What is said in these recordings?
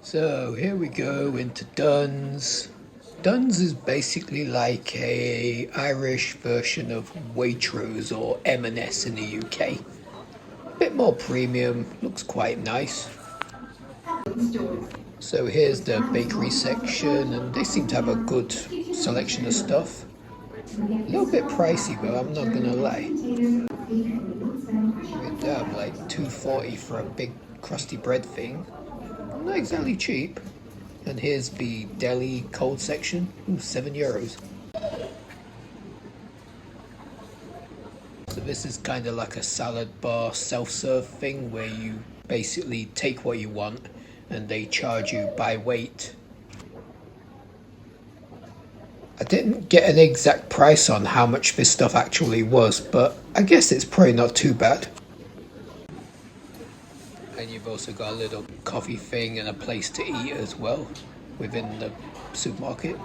So here we go into Dunn's. Dunn's is basically like a Irish version of Waitrose or M&S in the UK. Bit more premium, looks quite nice. So here's the bakery section, and they seem to have a good selection of stuff. A little bit pricey though, I'm not gonna lie. They have like $2.40 for a big crusty bread thing. Not exactly cheap. And here's the deli cold section. Ooh, €7. So this is kind of like a salad bar self-serve thing where you basically take what you want and they charge you by weight. I didn't get an exact price on how much this stuff actually was, but I guess it's probably not too bad. And you've also got a little coffee thing and a place to eat as well within the supermarket.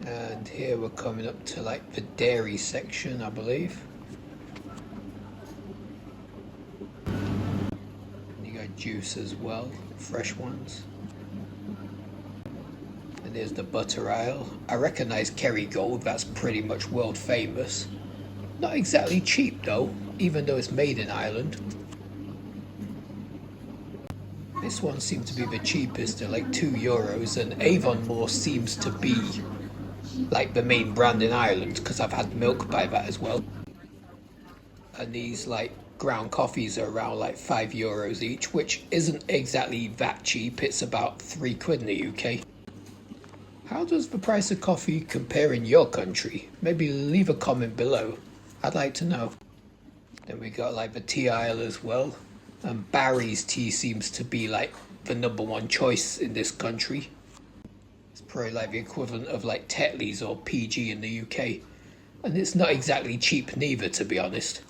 And here we're coming up to like the dairy section, I believe. You got juice as well, fresh ones. And there's the butter aisle. I recognize Kerrygold, that's pretty much world famous. Not exactly cheap though, even though it's made in Ireland. This one seemed to be the cheapest at like €2, and Avonmore seems to be like the main brand in Ireland because I've had milk by that as well. And these like ground coffees are around like €5 each, which isn't exactly that cheap. It's about £3 in the UK. How does the price of coffee compare in your country? Maybe leave a comment below. I'd like to know. Then we got like the tea aisle as well. And Barry's tea seems to be like the #1 choice in this country. It's probably like the equivalent of like Tetley's or PG in the UK. And it's not exactly cheap neither, to be honest.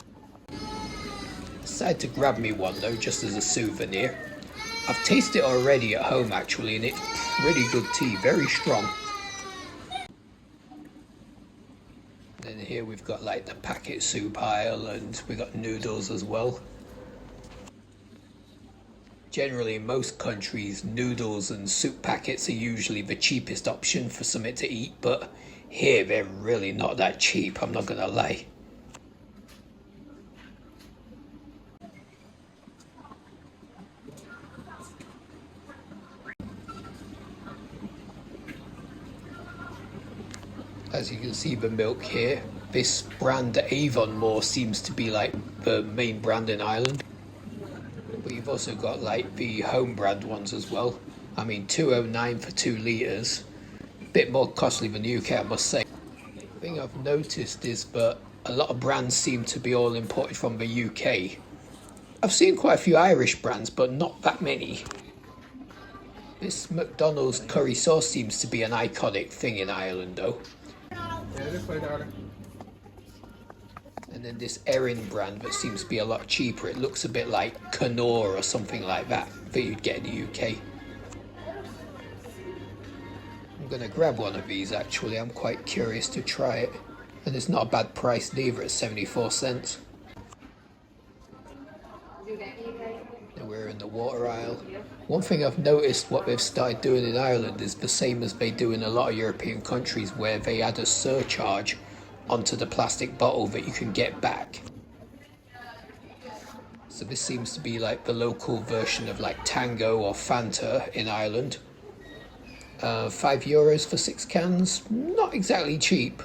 Decided to grab me one though, just as a souvenir. I've tasted it already at home actually, and it's pretty good tea, very strong. Then here we've got like the packet soup aisle, and we've got noodles as well. Generally in most countries, noodles and soup packets are usually the cheapest option for something to eat, but here they're really not that cheap, I'm not gonna lie. As you can see the milk here, this brand Avonmore seems to be like the main brand in Ireland. But you've also got like the home brand ones as well. I mean, €2.09 for 2 litres. Bit more costly than the UK, I must say. The thing I've noticed is that a lot of brands seem to be all imported from the UK. I've seen quite a few Irish brands, but not that many. This McDonald's curry sauce seems to be an iconic thing in Ireland though. Yeah, this way, darling. And then this Erin brand that seems to be a lot cheaper. It looks a bit like Knorr or something like that you'd get in the UK. I'm going to grab one of these actually. I'm quite curious to try it. And it's not a bad price neither, it's 74 cents. And we're in the water aisle. One thing I've noticed what they've started doing in Ireland is the same as they do in a lot of European countries, where they add a surcharge onto the plastic bottle that you can get back. So this seems to be like the local version of like Tango or Fanta in Ireland. €5 for 6 cans, not exactly cheap.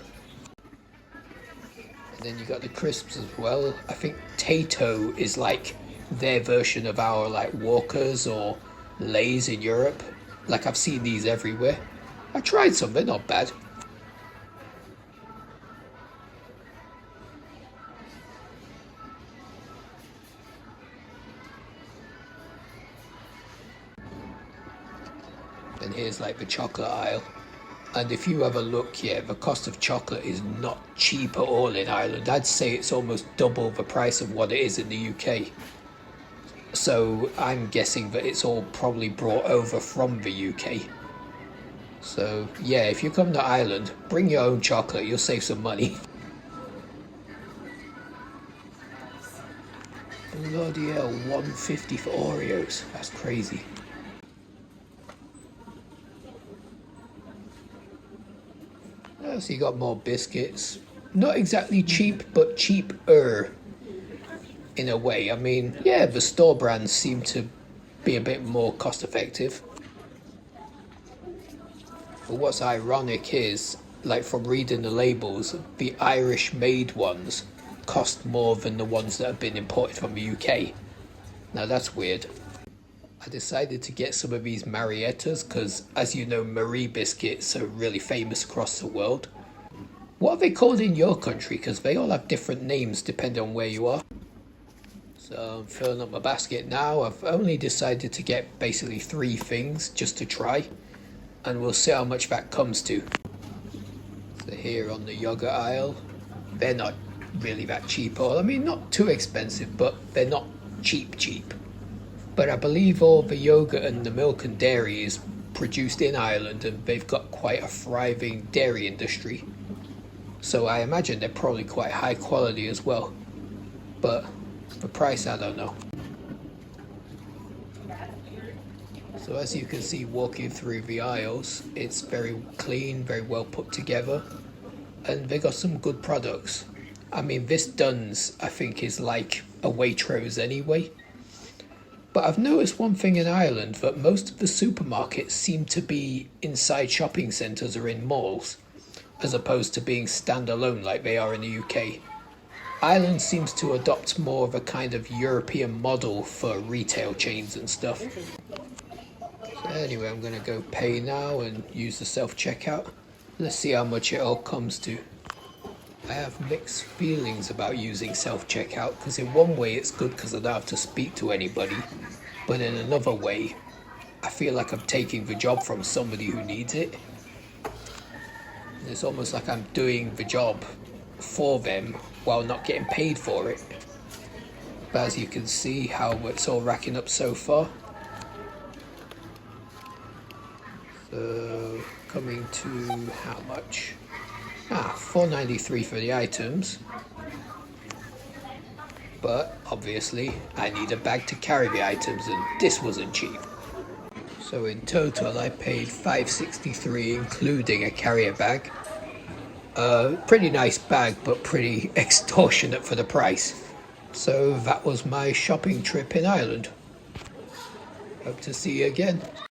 And then you got the crisps as well. I think Tato is like their version of our like Walkers or Lay's in Europe. Like I've seen these everywhere. I tried some, they're not bad. And here's like the chocolate aisle. And if you have a look, yeah, the cost of chocolate is not cheap at all in Ireland. I'd say it's almost double the price of what it is in the UK. So I'm guessing that it's all probably brought over from the UK. So yeah, if you come to Ireland, bring your own chocolate, you'll save some money. Bloody hell, 150 for Oreos. That's crazy. So you got more biscuits. Not exactly cheap, but cheaper in a way. I mean, yeah, the store brands seem to be a bit more cost effective. But what's ironic is, like from reading the labels, the Irish made ones cost more than the ones that have been imported from the UK. Now that's weird. I decided to get some of these Mariettas because, as you know, Marie biscuits are really famous across the world. What are they called in your country? Because they all have different names depending on where you are. So I'm filling up my basket now. I've only decided to get basically 3 things just to try. And we'll see how much that comes to. So here on the yogurt aisle, they're not really that cheap. Or I mean, not too expensive, but they're not cheap. But I believe all the yogurt and the milk and dairy is produced in Ireland, and they've got quite a thriving dairy industry. So I imagine they're probably quite high quality as well. But the price, I don't know. So as you can see walking through the aisles, it's very clean, very well put together, and they got some good products. I mean, this Dunnes, I think, is like a Waitrose anyway. But I've noticed one thing in Ireland, that most of the supermarkets seem to be inside shopping centres or in malls, as opposed to being standalone like they are in the UK. Ireland seems to adopt more of a kind of European model for retail chains and stuff. So anyway, I'm going to go pay now and use the self-checkout. Let's see how much it all comes to. I have mixed feelings about using self-checkout, because in one way it's good because I don't have to speak to anybody, but in another way I feel like I'm taking the job from somebody who needs it. It's almost like I'm doing the job for them while not getting paid for it. But as you can see how it's all racking up so far. So coming to how much? $4.93 for the items. But obviously I need a bag to carry the items, and this wasn't cheap. So in total I paid $5.63 including a carrier bag. Pretty nice bag, but pretty extortionate for the price. So that was my shopping trip in Ireland. Hope to see you again.